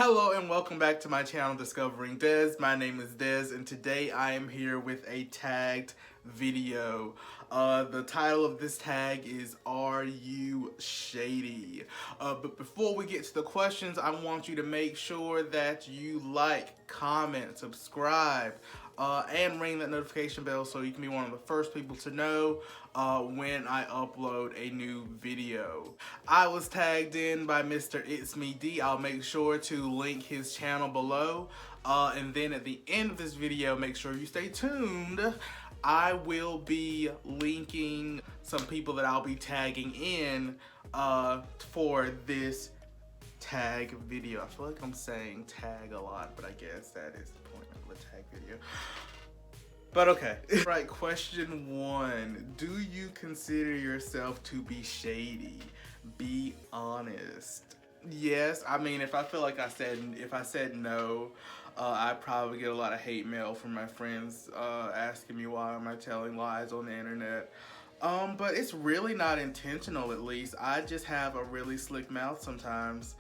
Hello and welcome back to my channel Discovering Des. My name is Des and today I am here with a tagged video. The title of this tag is Are You Shady? But before we get to the questions, I want you to make sure that you like, comment, subscribe, and ring that notification bell so you can be one of the first people to know when I upload a new video. I was tagged in by Mr. Itsmedee. I'll make sure to link his channel below. And then at the end of this video, make sure you stay tuned. I will be linking some people that I'll be tagging in for this tag video. I feel like I'm saying tag a lot, but I guess that is the point of a tag video. But okay. Right, question 1. Do you consider yourself to be shady? Be honest. Yes, I mean, if I feel like if I said no, I'd probably get a lot of hate mail from my friends asking me why am I telling lies on the internet. But it's really not intentional, at least. I just have a really slick mouth sometimes.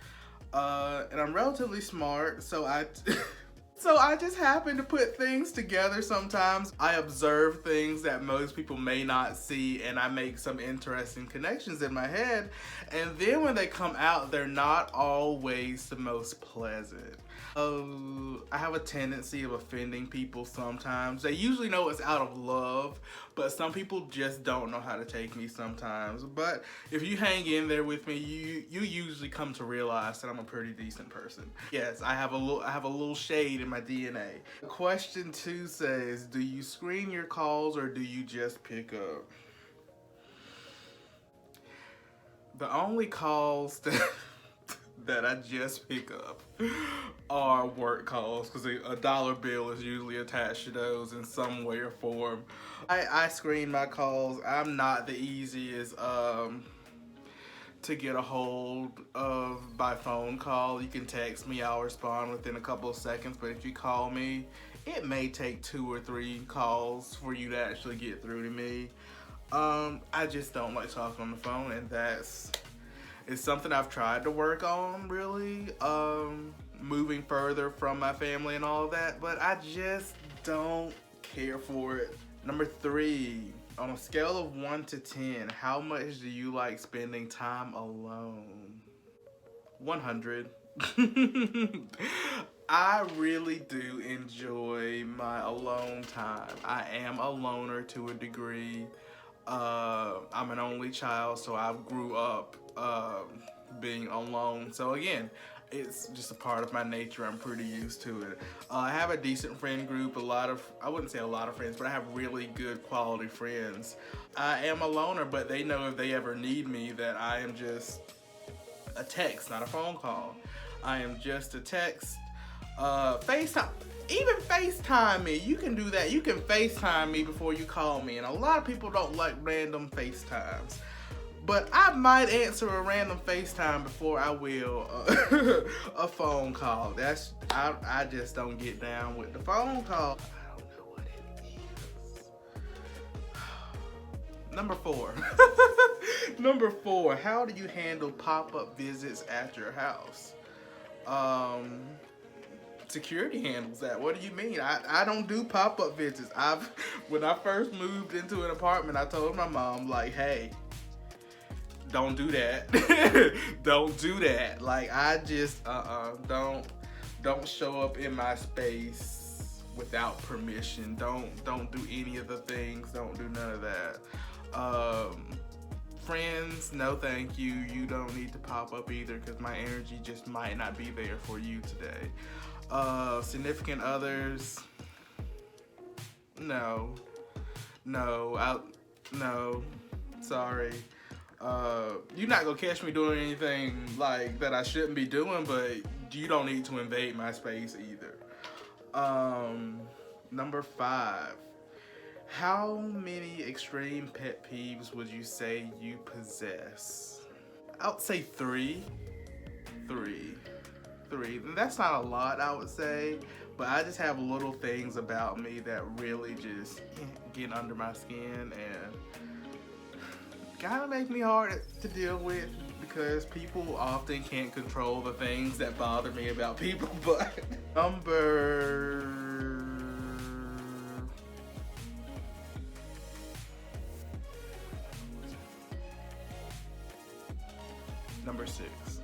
And I'm relatively smart, so I just happen to put things together sometimes. I observe things that most people may not see and I make some interesting connections in my head. And then when they come out, they're not always the most pleasant. I have a tendency of offending people sometimes. They usually know it's out of love, but some people just don't know how to take me sometimes. But if you hang in there with me, you usually come to realize that I'm a pretty decent person. Yes, I have a little shade in my DNA. Question 2 says, do you screen your calls or do you just pick up? The only calls that I just pick up are work calls because a dollar bill is usually attached to those in some way or form. I screen my calls. I'm not the easiest to get a hold of by phone call. You can text me, I'll respond within a couple of seconds, but if you call me, it may take 2 or 3 calls for you to actually get through to me. I just don't like talking on the phone, and it's something I've tried to work on, really, moving further from my family and all of that, but I just don't care for it. Number 3, on a scale of 1 to 10, how much do you like spending time alone? 100. I really do enjoy my alone time. I am a loner to a degree. I'm an only child, so I grew up being alone. So again, it's just a part of my nature. I'm pretty used to it. I have a decent friend group, I wouldn't say a lot of friends, but I have really good quality friends. I am a loner, but they know if they ever need me that I am just a text, not a phone call. I am just a text. FaceTime. Even FaceTime me. You can do that. You can FaceTime me before you call me. And a lot of people don't like random FaceTimes. But I might answer a random FaceTime before I will a phone call. I just don't get down with the phone call. I don't know what it is. Number 4. Number 4. How do you handle pop-up visits at your house? Security handles that. What do you mean? I don't do pop-up visits. When I first moved into an apartment, I told my mom, like, hey, don't do that. Don't do that. Like, I just don't show up in my space without permission. Don't do any of the things. Don't do none of that. Friends, no thank you. You don't need to pop up either because my energy just might not be there for you today. Significant others, no, sorry. You're not gonna catch me doing anything like that I shouldn't be doing, but you don't need to invade my space either. Number 5. How many extreme pet peeves would you say you possess? I would say 3. 3. That's not a lot, I would say, but I just have little things about me that really just get under my skin and kind of make me hard to deal with. because people often can't control the things that bother me about people. But number 6.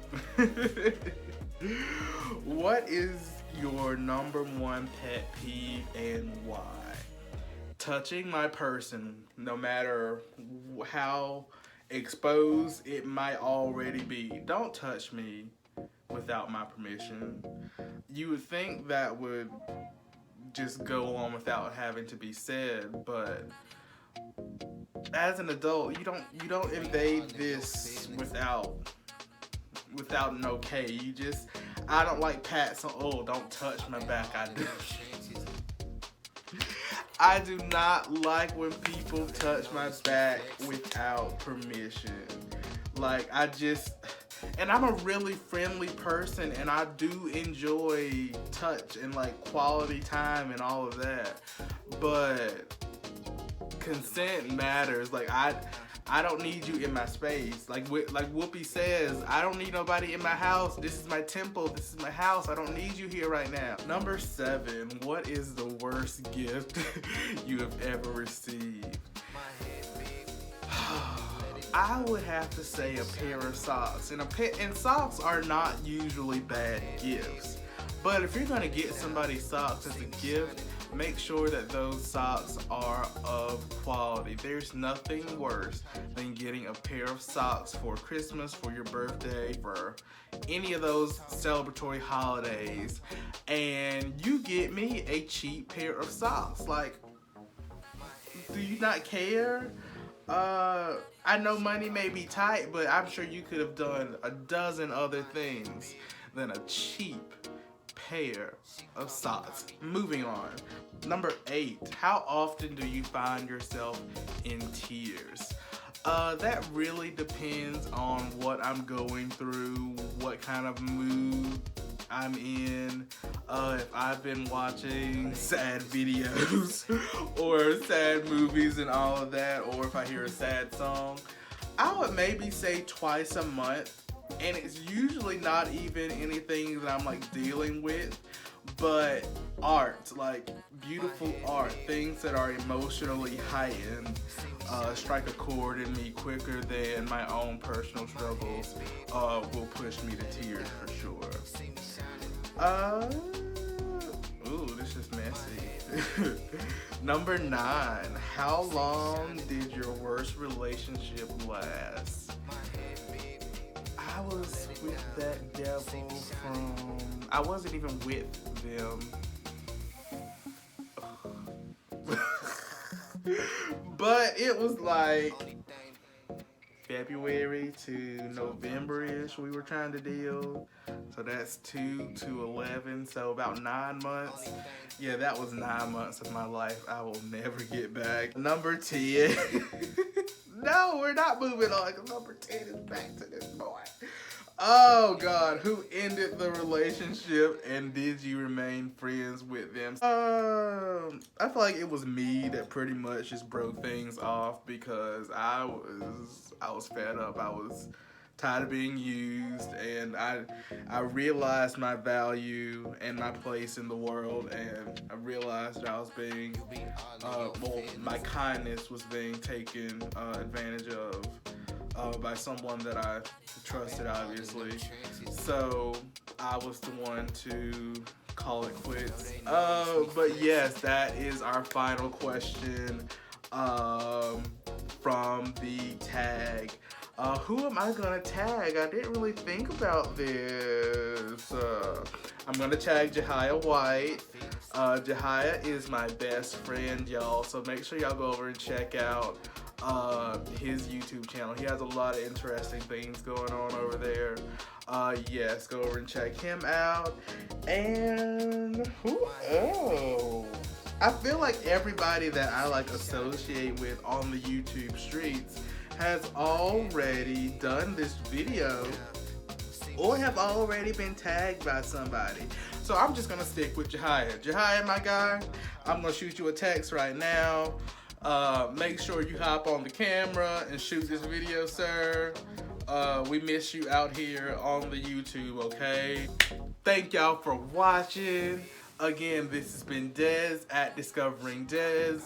What is your number one pet peeve and why? Touching my person, no matter how exposed it might already be. Don't touch me without my permission. You would think that would just go on without having to be said, but as an adult, you don't invade this without an okay. You just, I don't like pats on, oh, don't touch my back. I do not like when people touch my back without permission. Like, and I'm a really friendly person, and I do enjoy touch and like quality time and all of that. But consent matters. Like, I don't need you in my space. Like Whoopi says, I don't need nobody in my house. This is my temple. This is my house. I don't need you here right now. Number 7, what is the worst gift you have ever received? I would have to say a pair of socks. And socks are not usually bad gifts. But if you're gonna get somebody socks as a gift, make sure that those socks are of quality. There's nothing worse than getting a pair of socks for Christmas, for your birthday, for any of those celebratory holidays, and you get me a cheap pair of socks. Like, do you not care? I know money may be tight, but I'm sure you could have done a dozen other things than a cheap pair of socks. Moving on. Number 8, how often do you find yourself in tears? That really depends on what I'm going through, what kind of mood I'm in, if I've been watching sad videos or sad movies and all of that, or if I hear a sad song. I would maybe say twice a month, and it's usually not even anything that I'm like dealing with, but art, like beautiful art, things that are emotionally heightened, strike a chord in me quicker than my own personal struggles will push me to tears for sure. Ooh, this is messy. Number 9, how long did your worst relationship last? I was with that devil I wasn't even with them. But it was like February to November-ish we were trying to deal. So that's 2 to 11, so about 9 months. Yeah, that was 9 months of my life I will never get back. Number 10. No, we're not moving on, because number 10 is back to this boy. Oh God, who ended the relationship, and did you remain friends with them? I feel like it was me that pretty much just broke things off, because I was fed up. I was tired of being used, and I realized my value and my place in the world, and I realized that I was being, my kindness was being taken advantage of by someone that I trusted, obviously. So I was the one to call it quits. But yes, that is our final question from the tag. Who am I gonna tag? I didn't really think about this. I'm gonna tag Jahia White. Jahia is my best friend, y'all, so make sure y'all go over and check out his YouTube channel. He has a lot of interesting things going on over there. Yes, go over and check him out. And who else? I feel like everybody that I like associate with on the YouTube streets has already done this video or have already been tagged by somebody. So I'm just gonna stick with Jahia. Jahia, my guy, I'm gonna shoot you a text right now. Make sure you hop on the camera and shoot this video, sir. We miss you out here on the YouTube, okay? Thank y'all for watching. Again, this has been Dez at Discovering Dez.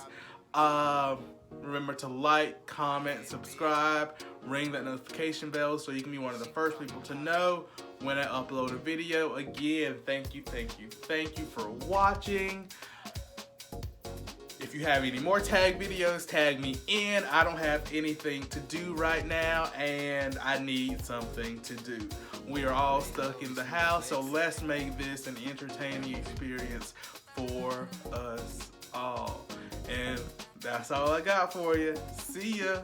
Remember to like, comment, subscribe, ring that notification bell so you can be one of the first people to know when I upload a video. Again, thank you for watching. If you have any more tag videos, tag me in. I don't have anything to do right now and I need something to do. We are all stuck in the house, so let's make this an entertaining experience for us all. And that's all I got for you. See ya.